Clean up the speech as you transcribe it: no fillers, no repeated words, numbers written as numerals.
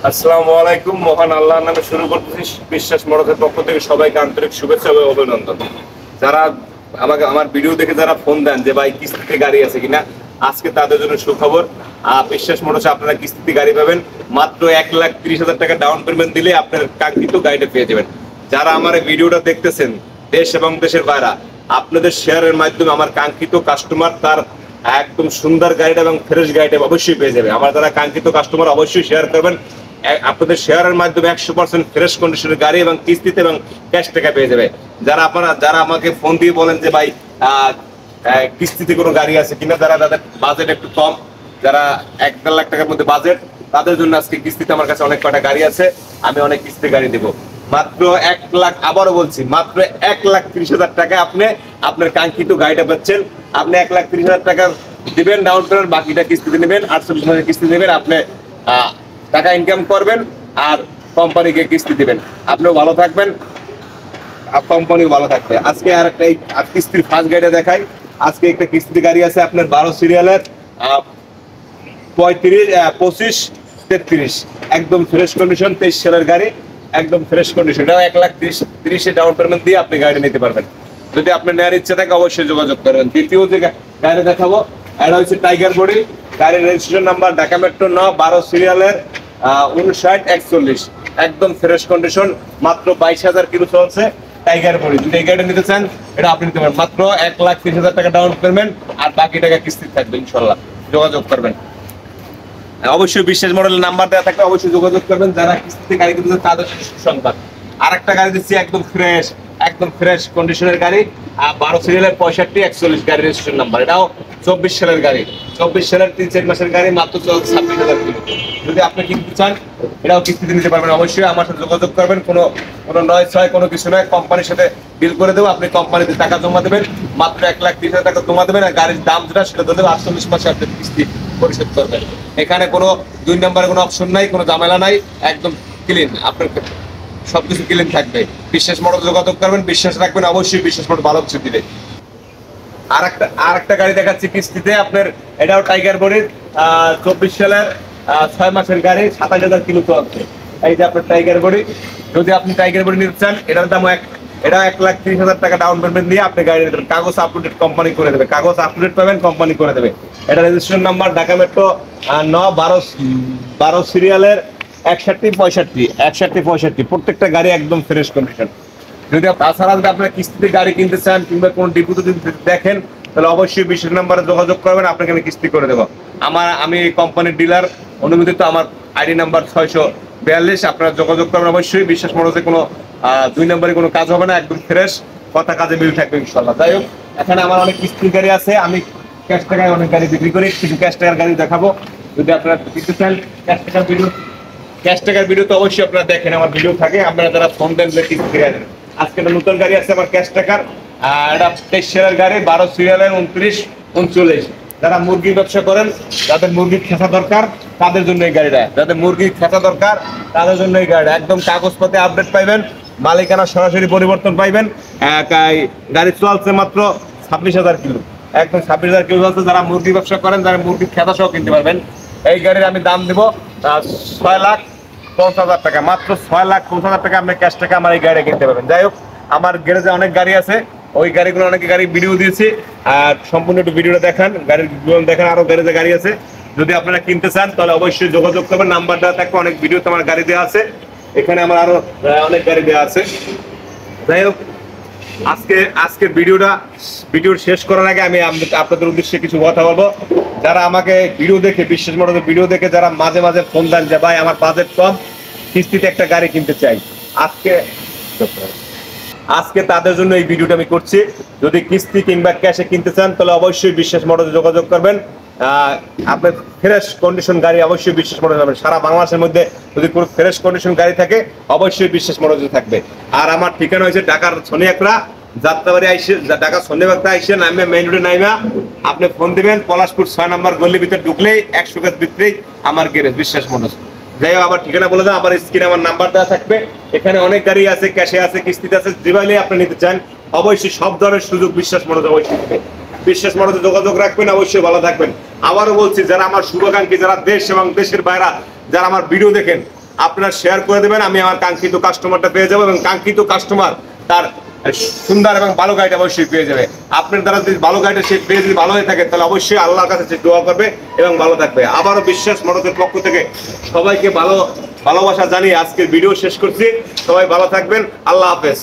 আসসালামু আলাইকুম। মহান আল্লাহর নামে শুরু করতেছি। বিশ্বাস মোটরসের পক্ষ থেকে সবাইকে আন্তরিক শুভেচ্ছা এবং অভিনন্দন। যারা আমার ভিডিও দেখে যারা ফোন দেন যে ভাই কিস্তিতে গাড়ি আছে কিনা, আজকে তাদের জন্য সুখবর। বিশ্বাস মোটরসে আপনারা কিস্তিতে গাড়ি পাবেন। মাত্র 1,30,000 টাকা ডাউন পেমেন্ট দিলে আপনার কাঙ্ক্ষিত গাড়িটা পেয়ে যাবেন। যারা আমার এই ভিডিওটা দেখতেছেন দেশ এবং দেশের বাইরে, আপনাদের শেয়ারের মাধ্যমে আমার কাঙ্ক্ষিত কাস্টমার তার একদম সুন্দর গাড়িটা এবং ফ্রেশ গাড়িটা অবশ্যই পেয়ে যাবে। আমার যারা কাঙ্ক্ষিত কাস্টমার অবশ্যই শেয়ার করবেন। আপনাদের শেয়ারের মাধ্যমে 100% ফ্রেশ কন্ডিশনের গাড়ি এবং কিস্তিতে এবং ক্যাশ টাকা পেয়ে যাবে। যারা আমাকে ফোন দিয়ে বলেন যে ভাই কিস্তিতে কোনো গাড়ি আছে কিনা, যাদের বাজেট একটু কম, যারা 1-1.5 লাখ টাকার মধ্যে বাজেট, তাদের জন্য আজকে কিস্তিতে আমার কাছে অনেক কয়টা গাড়ি আছে। আমি অনেক কিস্তিতে গাড়ি দেবো মাত্র 1 লাখ। আবারও বলছি, মাত্র 1,30,000 টাকা আপনি আপনার কাঙ্ক্ষিত গাড়িটা পাচ্ছেন। আপনি 1,30,000 টাকা দিবেন ডাউন পেমেন্ট, বাকিটা কিস্তিতে নেবেন, 48 মাসের কিস্তি নেবেন। আপনি টাকা ইনকাম করবেন আর কোম্পানিকে কিস্তি দিবেন। আপনিও ভালো থাকবেন, কোম্পানিও ভালো থাকবে। আজকে আর একটা কিস্তির ফার্স্ট গাড়িটা দেখাই। আজকে একটা কিস্তি গাড়ি আছে আপনার 12 সিরিয়ালের 25-33 একদম ফ্রেশ কন্ডিশন, 23 সালের গাড়ি, একদম ফ্রেশ কন্ডিশন। এটাও 1,30,000 ডাউন পেমেন্ট দিয়ে আপনি গাড়ি নিতে পারবেন। যদি আপনি নেওয়ার ইচ্ছা থাকে অবশ্যই যোগাযোগ করবেন। দ্বিতীয় যে গাড়ি দেখাবো, এটা হচ্ছে টাইগার বডি। গাড়ির রেজিস্ট্রেশন নাম্বার ঢাকা মেট্রো 9, 12 সিরিয়ালের 5941, একদম ফ্রেশ কন্ডিশন, মাত্র 22,000 কিলো চলছে। টাইগার বডি, যদি এই গাড়িটা নিতে চান এটা আপনি নিতে পারেন। মাত্র 1,30,000 টাকা ডাউন পেমেন্ট আর বাকি টাকা কিস্তি থাকবে ইনশাল্লাহ। যোগাযোগ করবেন। অবশ্যই বিশ্বাস মডেলের নাম্বার দেওয়া থাকলে অবশ্যই যোগাযোগ করবেন। যারা কিস্তিতে গাড়ি কিনতে চান তাদের সুসংবাদ। আরেকটা গাড়ি দিচ্ছি একদম ফ্রেশ কন্ডিশনের গাড়ি, 12 সিরিয়ালের 6541 গাড়ি রেজিস্ট্রেশন নাম্বার। এটাও 24 সালের গাড়ি, 24 সালের 3-4 মাসের গাড়ি, মাত্র 26,000 কিলো। যদি আপনি কিনতে চান এটাও কিস্তিতে নিতে পারবেন। অবশ্যই আমার সাথে যোগাযোগ করবেন। কোনো নয় ছয় কোনো কিছু নয়, কোম্পানির সাথে ডিল করে দেবো। আপনি কোম্পানিতে টাকা জমা দেবেন, মাত্র 1,30,000 টাকা জমা দেবেন আর গাড়ির দাম যেটা সেটা ধরে 48 মাসে আপনি কিস্তি পরিশোধ করবেন। এখানে কোনো 2 নম্বরের কোনো অপশন নাই, কোনো ঝামেলা নাই, একদম ক্লিন। আপনার সবকিছু ক্লিন থাকবে। বিশ্বাস মোটর যোগাযোগ করবেন, বিশ্বাস রাখবেন, অবশ্যই বিশ্বাস মোটর ভালো কিছু দিবে। আরেকটা গাড়ি দেখাচ্ছি কিস্তিতে আপনার, এটাও টাইগার বডির 24 সালের 6 মাসের গাড়ি, 27,000 কিলো চলছে। এই যে আপনার টাইগার বডি, যদি আপনি টাইগার বডি নিতে চান এটার দাম এটা 1,30,000 টাকা ডাউন পেমেন্ট দিয়ে আপনি গাড়ি নিতে পারেন। কাগজ আপডেট কোম্পানি করে দেবে, কাগজ আপডেট পাবেন, কোম্পানি করে দেবে। এটা রেজিস্ট্রেশন নাম্বার ঢাকা মেট্রো 9, 12 সিরিয়ালের 6165, প্রত্যেকটা গাড়ি একদম ফ্রেশ কন্ডিশন। যদি তাছাড়া যদি আপনার কিস্তিতে গাড়ি কিনতে চান কিংবা কোনো ডিপুতে যদি দেখেন তাহলে অবশ্যই বিশেষ নাম্বারে যোগাযোগ করবেন, আপনাকে আমি কিস্তি করে দেবো। আমি কোম্পানির ডিলার অনুমোদিত, আমার আইডি নাম্বার 642। আপনারা যোগাযোগ করবেন অবশ্যই। বিশ্বাস মোটরসে কোনো 2 নম্বরে কোনো কাজ হবে না, একদম ফ্রেশ, কথা কাজে মিল থাকবে ইনশাল্লাহ। যাই হোক, এখানে আমার অনেক কিস্তির গাড়ি আছে। আমি ক্যাশ টাকায় অনেক গাড়ি বিক্রি করি, কিছু ক্যাশ টাকার গাড়ি দেখাবো। যদি আপনারা কিনতে চান ক্যাশ টাকার ভিডিও তো অবশ্যই আপনারা দেখেন, আমার ভিডিও থাকে। আপনারা যারা ফোন দেন কিস্তি গাড়ি, আজকে একটা নতুন গাড়ি আছে আমার ক্যাশ টাকার, এটা 23 সালের গাড়ি, 12 সিরিয়ালের 2939। যারা মুরগির ব্যবসা করেন, যাদের মুরগির খেঁচা দরকার তাদের জন্য এই গাড়িটা, যাদের মুরগির খেঁচা দরকার তাদের জন্য এই গাড়িটা। একদম কাগজপত্রে আপডেট পাইবেন, মালিকানা সরাসরি পরিবর্তন পাইবেন। গাড়ি চলছে মাত্র 26,000 কিলো, একদম 26,000 কিলো চলছে। যারা মুরগির ব্যবসা করেন, যারা মুরগির খেঁচা সহ কিনতে পারবেন। এই গাড়ির আমি দাম দেবো 6,50,000 টাকা, মাত্র 6,50,000 টাকা আপনি ক্যাশ টাকা আমার এই গাড়ি কিনতে পারবেন। যাই হোক, আমার গ্যারেজে অনেক গাড়ি আছে, ওই গাড়িগুলো অনেক গাড়ি ভিডিও দিয়েছি, আর সম্পূর্ণ একটু ভিডিওটা দেখান, গাড়ির দেখেন। আরো গ্যারেজে গাড়ি আছে, যদি আপনারা কিনতে চান তাহলে অবশ্যই যোগাযোগ করবেন। নাম্বার দেওয়া থাকবে, অনেক ভিডিওতে আমার গাড়ি দেওয়া আছে, এখানে আমার আরো অনেক গাড়ি দেওয়া আছে। যাই হোক, আজকে ভিডিও শেষ করার আগে আমি আপনাদের উদ্দেশ্যে কিছু কথা বলবো। যারা আমাকে ভিডিও দেখে, বিশ্বাস মোটরসের ভিডিও দেখে যারা মাঝে মাঝে ফোন দেন যে ভাই আমার বাজেট কম, কিস্তিতে একটা গাড়ি কিনতে চাই, আজকে তাদের জন্য এই ভিডিওটা আমি করছি। যদি কিস্তি কিংবা ক্যাশে কিনতে চান তাহলে অবশ্যই বিশ্বাস মোটরসে যোগাযোগ করবেন। আপনার ফ্রেশ কন্ডিশন গাড়ি অবশ্যই বিশ্বাস মোটরসে পাবেন। সারা বাংলাদেশের মধ্যে যদি কোনো ফ্রেশ কন্ডিশন গাড়ি থাকে অবশ্যই বিশ্বাস মোটরসে থাকবে। আর আমার ঠিকানা হয়েছে ঢাকার শনিয়াকড়া, যাত্রাবাড়ি আইসে, ঢাকা সন্ধ্যেবাগটা আইসে নামে মেইন রোডে নাইমা আপনি ফোন দিবেন, পলাশপুর 6 নম্বর গলির ভিতরে ঢুকলেই 100 গজ ভিতরেই আমার গ্যারেজ বিশ্বাস মোটরস। যাই হোক, আমার ঠিকানা বলে দাও, আমার স্ক্রিনে আমার নাম্বার দেওয়া থাকবে। এখানে অনেক গাড়ি আছে, ক্যাশে আছে, কিস্তিতে আছে, যেভাবে আপনি নিতে চান অবশ্যই সব ধরনের সুযোগ বিশ্বাস মোটরস অবশ্যই দিবে। বিশ্বাস মোটরসে যোগাযোগ রাখবেন, অবশ্যই ভালো থাকবেন। আবারও বলছি, যারা আমার শুভাকাঙ্ক্ষী, যারা দেশ এবং দেশের বাইরে যারা আমার ভিডিও দেখেন, আপনারা শেয়ার করে দেবেন, আমি আমার কাঙ্ক্ষিত কাস্টমারটা পেয়ে যাবো এবং কাঙ্ক্ষিত কাস্টমার তার সুন্দর এবং ভালো গাড়িটা অবশ্যই পেয়ে যাবে। আপনার দ্বারা যদি ভালো গাড়িটা সে পেয়ে যদি ভালো হয়ে থাকে তাহলে অবশ্যই আল্লাহর কাছে সে দোয়া করবে এবং ভালো থাকবে। আবারও বিশ্বাস মোটরসের পক্ষ থেকে সবাইকে ভালোবাসা জানিয়ে আজকের ভিডিও শেষ করছি। সবাই ভালো থাকবেন, আল্লাহ হাফেজ।